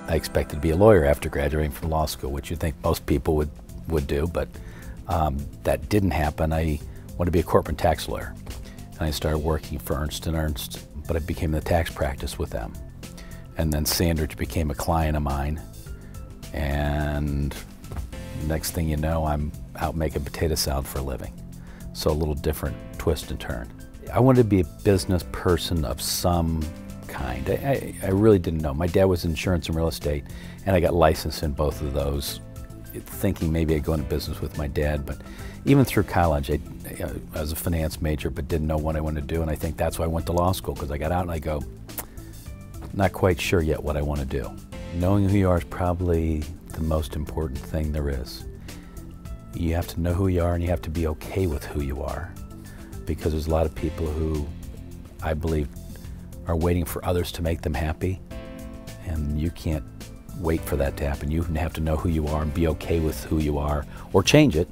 I expected to be a lawyer after graduating from law school, which you think most people would do, but that didn't happen. I wanted to be a corporate tax lawyer. And I started working for Ernst & Ernst, but I became in the tax practice with them. And then Sandridge became a client of mine. And next thing you know, I'm out making potato salad for a living. So a little different twist and turn. I wanted to be a business person of some kind. I really didn't know. My dad was in insurance and real estate, and I got licensed in both of those, thinking maybe I'd go into business with my dad. But even through college, I was a finance major, but didn't know what I wanted to do. And I think that's why I went to law school, because I got out and I go, not quite sure yet what I want to do. Knowing who you are is probably the most important thing there is. You have to know who you are, and you have to be okay with who you are, because there's a lot of people who, I believe, are waiting for others to make them happy, and you can't wait for that to happen. You have to know who you are and be okay with who you are, or change it,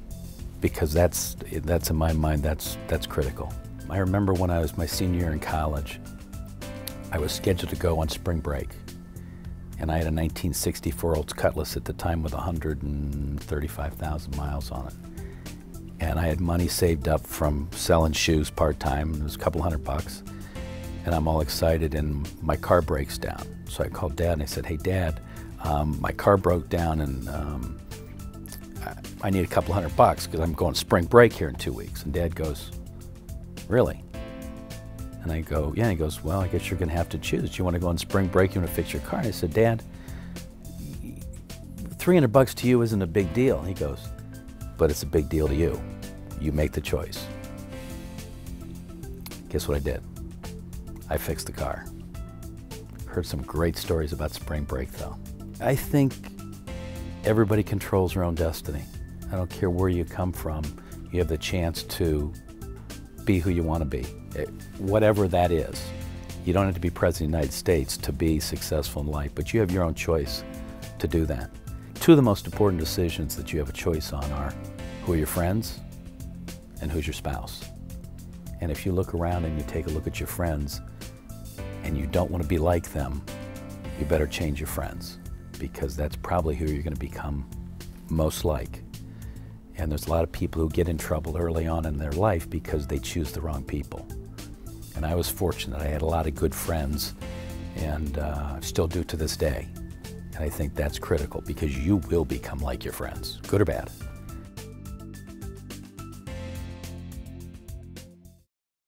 because that's in my mind, that's critical. I remember when I was my senior year in college, I was scheduled to go on spring break, and I had a 1964 Olds Cutlass at the time with 135,000 miles on it. And I had money saved up from selling shoes part-time. It was a couple $100. And I'm all excited, and my car breaks down. So I called Dad and I said, "Hey, Dad, my car broke down, and I need a couple $100 because I'm going spring break here in 2 weeks." And Dad goes, "Really?" And I go, "Yeah." And he goes, "Well, I guess you're going to have to choose. Do you want to go on spring break? You want to fix your car?" And I said, "Dad, $300 to you isn't a big deal." And he goes, "But it's a big deal to you. You make the choice." Guess what I did? I fixed the car. Heard some great stories about spring break, though. I think everybody controls their own destiny. I don't care where you come from. You have the chance to be who you want to be, whatever that is. You don't have to be President of the United States to be successful in life, but you have your own choice to do that. Two of the most important decisions that you have a choice on are who are your friends and who's your spouse. And if you look around and you take a look at your friends and you don't want to be like them, you better change your friends, because that's probably who you're going to become most like. And there's a lot of people who get in trouble early on in their life because they choose the wrong people. And I was fortunate. I had a lot of good friends, and still do to this day. And I think that's critical, because you will become like your friends, good or bad.